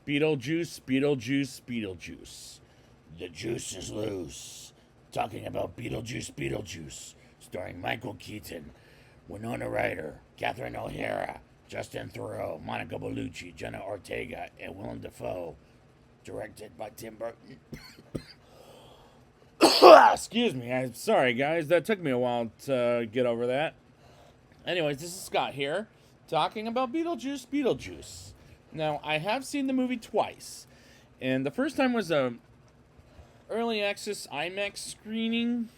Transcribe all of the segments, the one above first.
Beetlejuice, Beetlejuice, Beetlejuice. The juice is loose. Talking about Beetlejuice, Beetlejuice. Starring Michael Keaton, Winona Ryder, Catherine O'Hara, Justin Theroux, Monica Bellucci, Jenna Ortega, and Willem Dafoe. Directed by Tim Burton. Excuse me. I'm sorry, guys. That took me a while to get over that. Anyways, this is Scott here, talking about Beetlejuice, Beetlejuice. Now, I have seen the movie twice, and the first time was a early access IMAX screening,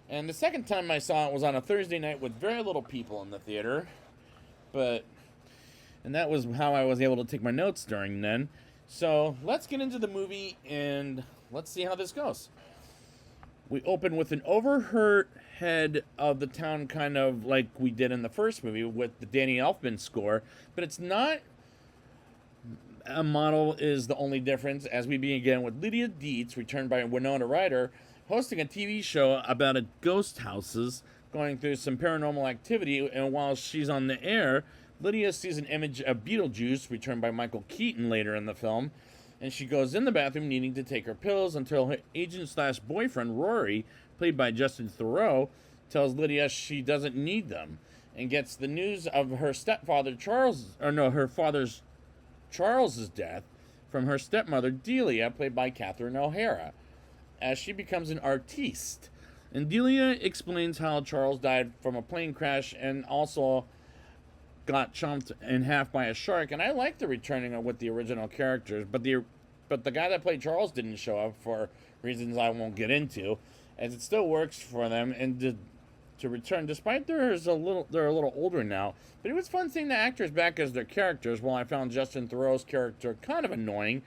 and the second time I saw it was on a Thursday night with very little people in the theater, and that was how I was able to take my notes during then. So, let's get into the movie, and let's see how this goes. We open with an overheard head of the town, kind of like we did in the first movie with the Danny Elfman score, but it's not a model is the only difference, as we begin with Lydia Dietz, returned by Winona Ryder, hosting a TV show about a ghost houses, going through some paranormal activity, and while she's on the air, Lydia sees an image of Beetlejuice, returned by Michael Keaton later in the film, and she goes in the bathroom needing to take her pills until her agent/boyfriend, Rory, played by Justin Theroux, tells Lydia she doesn't need them, and gets the news of her stepfather her father's Charles's death from her stepmother, Delia, played by Catherine O'Hara, as she becomes an artiste. And Delia explains how Charles died from a plane crash and also got chomped in half by a shark, and I like the returning with the original characters, but the guy that played Charles didn't show up for reasons I won't get into, as it still works for them and to return, despite they're a little older now. But it was fun seeing the actors back as their characters. While I found Justin Theroux's character kind of annoying,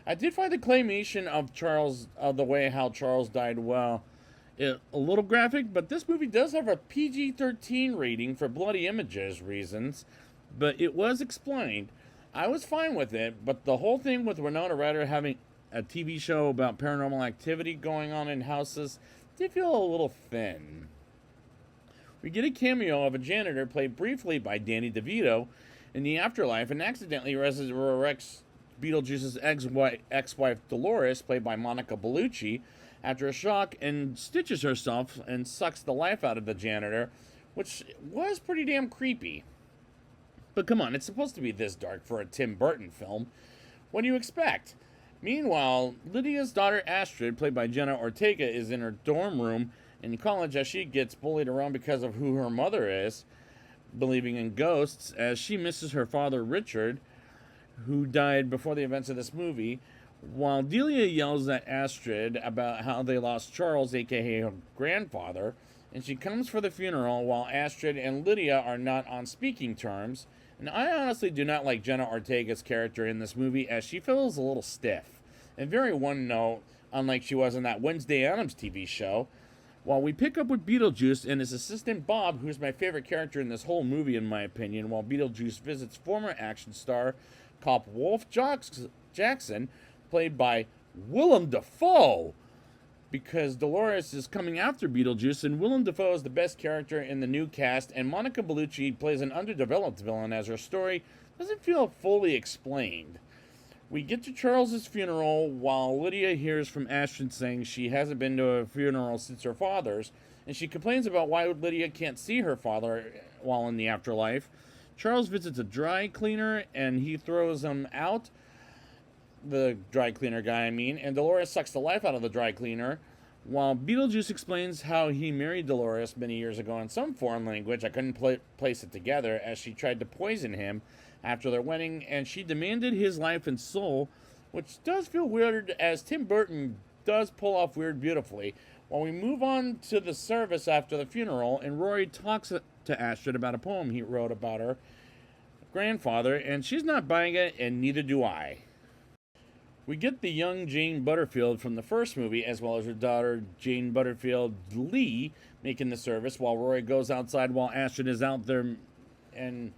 I did find the claymation of Charles, the way how Charles died, a little graphic, but this movie does have a PG-13 rating for bloody images reasons, but it was explained. I was fine with it, but the whole thing with Winona Ryder having a TV show about paranormal activity going on in houses did feel a little thin. We get a cameo of a janitor played briefly by Danny DeVito in the afterlife and accidentally resurrects Beetlejuice's ex-wife Dolores, played by Monica Bellucci, after a shock, and stitches herself and sucks the life out of the janitor, which was pretty damn creepy. But come on, it's supposed to be this dark for a Tim Burton film. What do you expect? Meanwhile, Lydia's daughter Astrid, played by Jenna Ortega, is in her dorm room in college as she gets bullied around because of who her mother is, believing in ghosts, as she misses her father Richard, who died before the events of this movie, while Delia yells at Astrid about how they lost Charles, aka her grandfather, and she comes for the funeral while Astrid and Lydia are not on speaking terms. And I honestly do not like Jenna Ortega's character in this movie, as she feels a little stiff and very one note, unlike she was in that Wednesday Addams TV show. While we pick up with Beetlejuice and his assistant Bob, who's my favorite character in this whole movie in my opinion, while Beetlejuice visits former action star cop Wolf Jackson, played by Willem Dafoe, because Dolores is coming after Beetlejuice, and Willem Dafoe is the best character in the new cast, and Monica Bellucci plays an underdeveloped villain as her story doesn't feel fully explained. We get to Charles's funeral while Lydia hears from Ashton saying she hasn't been to a funeral since her father's, and she complains about why Lydia can't see her father while in the afterlife. Charles visits a dry cleaner and he throws him out, the dry cleaner guy, and Dolores sucks the life out of the dry cleaner, while Beetlejuice explains how he married Dolores many years ago in some foreign language. I couldn't place it together, as she tried to poison him after their wedding, and she demanded his life and soul, which does feel weird, as Tim Burton does pull off weird beautifully. While we move on to the service after the funeral, and Rory talks to Astrid about a poem he wrote about her grandfather, and she's not buying it, and neither do I. We get the young Jane Butterfield from the first movie, as well as her daughter Jane Butterfield Lee, making the service while Rory goes outside while Astrid is out there, and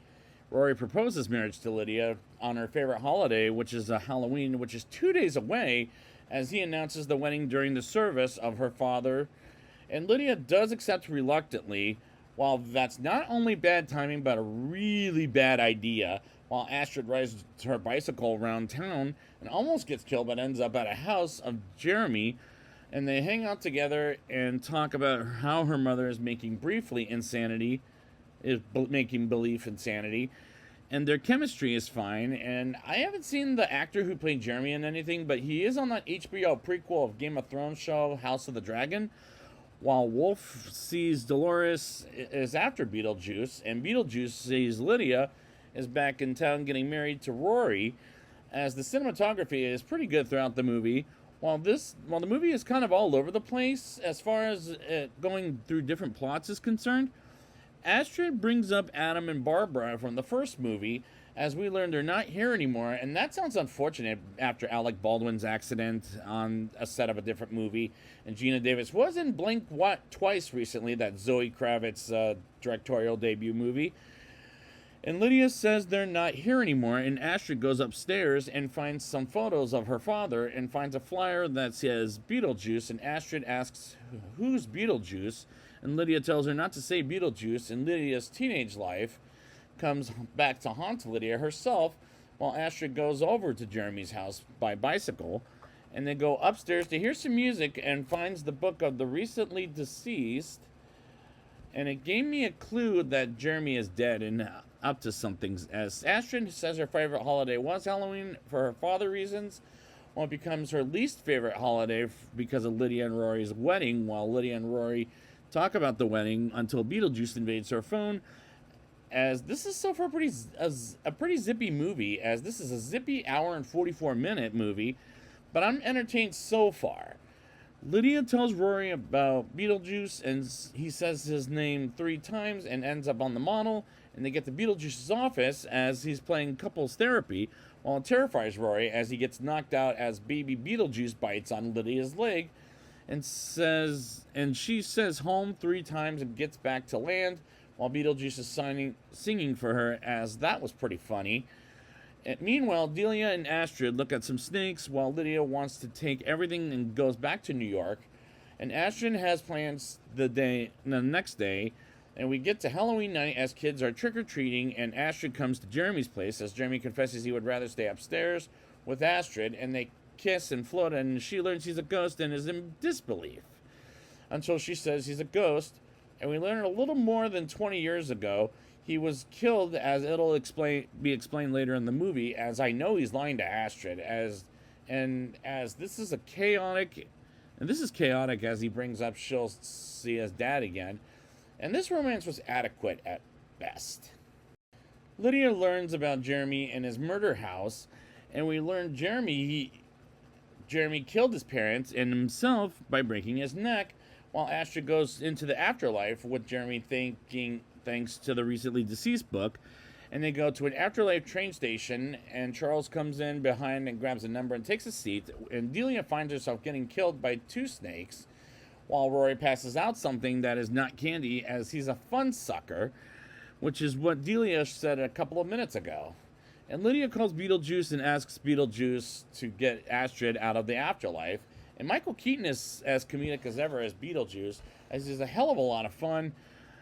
Rory proposes marriage to Lydia on her favorite holiday, which is Halloween, which is 2 days away, as he announces the wedding during the service of her father. And Lydia does accept reluctantly, While that's not only bad timing, but a really bad idea, while Astrid rides her bicycle around town and almost gets killed, but ends up at a house of Jeremy, and they hang out together and talk about how her mother is making making belief insanity, and their chemistry is fine. And I haven't seen the actor who played Jeremy in anything, but he is on that HBO prequel of Game of Thrones show, House of the Dragon. While Wolf sees Dolores is after Beetlejuice, and Beetlejuice sees Lydia is back in town getting married to Rory, as the cinematography is pretty good throughout the movie. While the movie is kind of all over the place as far as going through different plots is concerned, Astrid brings up Adam and Barbara from the first movie, as we learn they're not here anymore, and that sounds unfortunate after Alec Baldwin's accident on a set of a different movie. And Gina Davis was in Blink twice recently, that Zoe Kravitz directorial debut movie. And Lydia says they're not here anymore, and Astrid goes upstairs and finds some photos of her father and finds a flyer that says Beetlejuice, and Astrid asks, "Who's Beetlejuice?" And Lydia tells her not to say Beetlejuice, and Lydia's teenage life comes back to haunt Lydia herself, while Astrid goes over to Jeremy's house by bicycle, and they go upstairs to hear some music and finds the book of the recently deceased, and it gave me a clue that Jeremy is dead and up to something, as Astrid says her favorite holiday was Halloween for her father reasons, while it becomes her least favorite holiday because of Lydia and Rory's wedding, while Lydia and Rory talk about the wedding until Beetlejuice invades her phone. As this is so far a pretty zippy movie, as this is a zippy hour and 44-minute movie, but I'm entertained so far. Lydia tells Rory about Beetlejuice, and he says his name 3 times and ends up on the model, and they get to Beetlejuice's office as he's playing couples therapy, while it terrifies Rory as he gets knocked out as baby Beetlejuice bites on Lydia's leg, and she says home 3 times and gets back to land, while Beetlejuice is singing for her, as that was pretty funny. And meanwhile, Delia and Astrid look at some snakes, while Lydia wants to take everything and goes back to New York. And Astrid has plans the next day, and we get to Halloween night as kids are trick-or-treating, and Astrid comes to Jeremy's place, as Jeremy confesses he would rather stay upstairs with Astrid, and they kiss and float, and she learns he's a ghost and is in disbelief, until she says he's a ghost. And we learn a little more than 20 years ago, he was killed, as it'll be explained later in the movie, as I know he's lying to Astrid, as this is chaotic as he brings up she'll see his dad again. And this romance was adequate at best. Lydia learns about Jeremy and his murder house, and we learn Jeremy killed his parents and himself by breaking his neck, while Astrid goes into the afterlife with Jeremy thanks to the recently deceased book, and they go to an afterlife train station, and Charles comes in behind and grabs a number and takes a seat, and Delia finds herself getting killed by 2 snakes, while Rory passes out something that is not candy, as he's a fun sucker, which is what Delia said a couple of minutes ago. And Lydia calls Beetlejuice and asks Beetlejuice to get Astrid out of the afterlife. And Michael Keaton is as comedic as ever as Beetlejuice, as he's a hell of a lot of fun,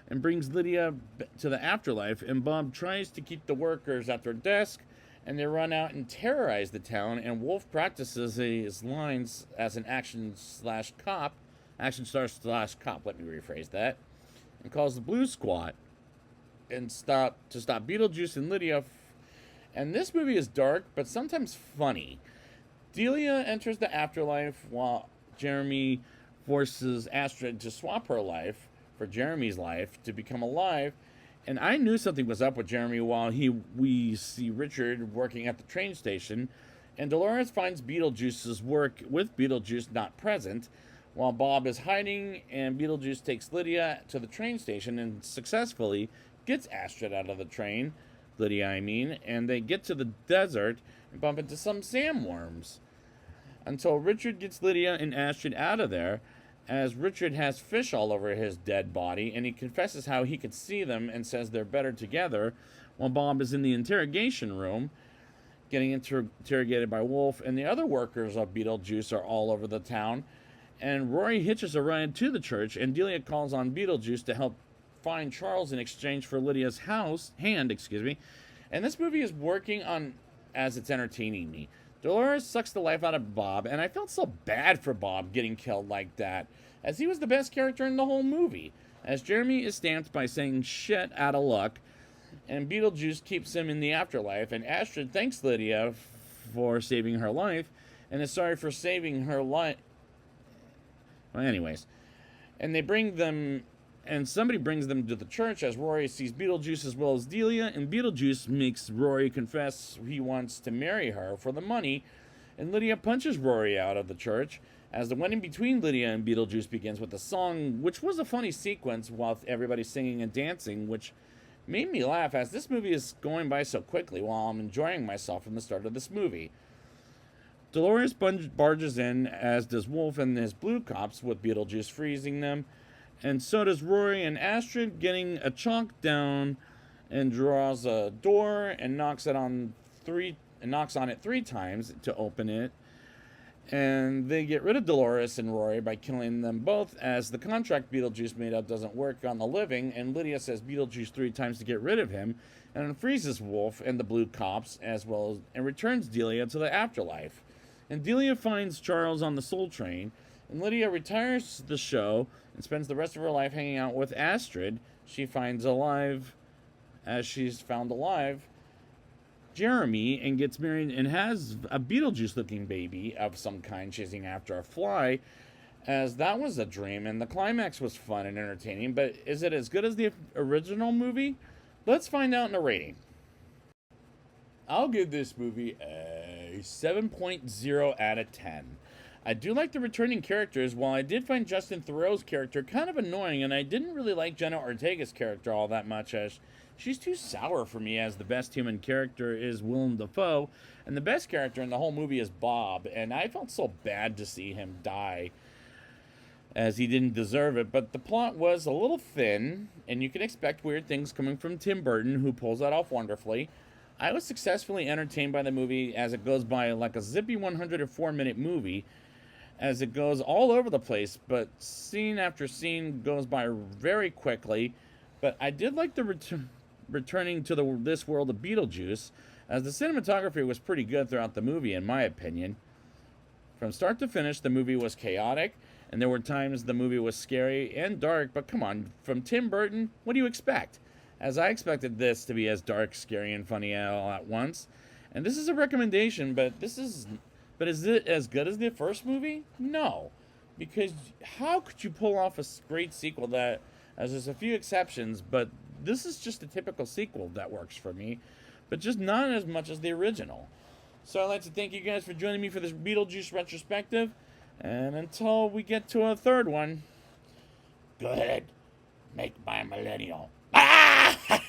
and brings Lydia to the afterlife. And Bob tries to keep the workers at their desk, and they run out and terrorize the town. And Wolf practices his lines as an action star cop, let me rephrase that, and calls the Blue Squad and stop Beetlejuice and Lydia. And this movie is dark, but sometimes funny. Delia enters the afterlife while Jeremy forces Astrid to swap her life for Jeremy's life to become alive. And I knew something was up with Jeremy while we see Richard working at the train station. And Dolores finds Beetlejuice's work with Beetlejuice not present, while Bob is hiding, and Beetlejuice takes Lydia to the train station and successfully gets Astrid out of the train. Lydia, I mean, and they get to the desert and bump into some sandworms, until Richard gets Lydia and Astrid out of there, as Richard has fish all over his dead body, and he confesses how he could see them and says they're better together, while Bob is in the interrogation room getting interrogated by Wolf, and the other workers of Beetlejuice are all over the town. And Rory hitches a ride to the church, and Delia calls on Beetlejuice to help find Charles in exchange for Lydia's hand, and this movie is working on as it's entertaining me. Dolores sucks the life out of Bob, and I felt so bad for Bob getting killed like that, as he was the best character in the whole movie, as Jeremy is stamped by saying shit out of luck, and Beetlejuice keeps him in the afterlife, and Astrid thanks Lydia for saving her life, and is sorry for saving her life. Well, anyways, and somebody brings them to the church as Rory sees Beetlejuice as well as Delia, and Beetlejuice makes Rory confess he wants to marry her for the money, and Lydia punches Rory out of the church as the wedding between Lydia and Beetlejuice begins with a song, which was a funny sequence while everybody singing and dancing, which made me laugh as this movie is going by so quickly while I'm enjoying myself from the start of this movie. Dolores barges in, as does Wolf and his blue cops, with Beetlejuice freezing them, and so does Rory and Astrid, getting a chalk down and draws a door and knocks on it 3 times to open it. And they get rid of Dolores and Rory by killing them both, as the contract Beetlejuice made up doesn't work on the living, and Lydia says Beetlejuice 3 times to get rid of him, and freezes Wolf and the blue cops and returns Delia to the afterlife. And Delia finds Charles on the Soul Train, and Lydia retires the show and spends the rest of her life hanging out with Astrid. She's found alive Jeremy, and gets married and has a Beetlejuice-looking baby of some kind chasing after a fly, as that was a dream, and the climax was fun and entertaining, but is it as good as the original movie? Let's find out in a rating. I'll give this movie a 7.0 out of 10. I do like the returning characters, while I did find Justin Theroux's character kind of annoying, and I didn't really like Jenna Ortega's character all that much, as she's too sour for me, as the best human character is Willem Dafoe, and the best character in the whole movie is Bob, and I felt so bad to see him die, as he didn't deserve it, but the plot was a little thin, and you can expect weird things coming from Tim Burton, who pulls that off wonderfully. I was successfully entertained by the movie as it goes by like a zippy 104-minute movie, as it goes all over the place, but scene after scene goes by very quickly. But I did like the returning to this world of Beetlejuice, as the cinematography was pretty good throughout the movie, in my opinion. From start to finish, the movie was chaotic, and there were times the movie was scary and dark, but come on, from Tim Burton, what do you expect? As I expected this to be as dark, scary, and funny all at once. And this is a recommendation, but is it as good as the first movie? No. Because how could you pull off a great sequel that, as there's a few exceptions, but this is just a typical sequel that works for me, but just not as much as the original. So I'd like to thank you guys for joining me for this Beetlejuice retrospective, and until we get to a third one, go ahead, make my millennial. Ah!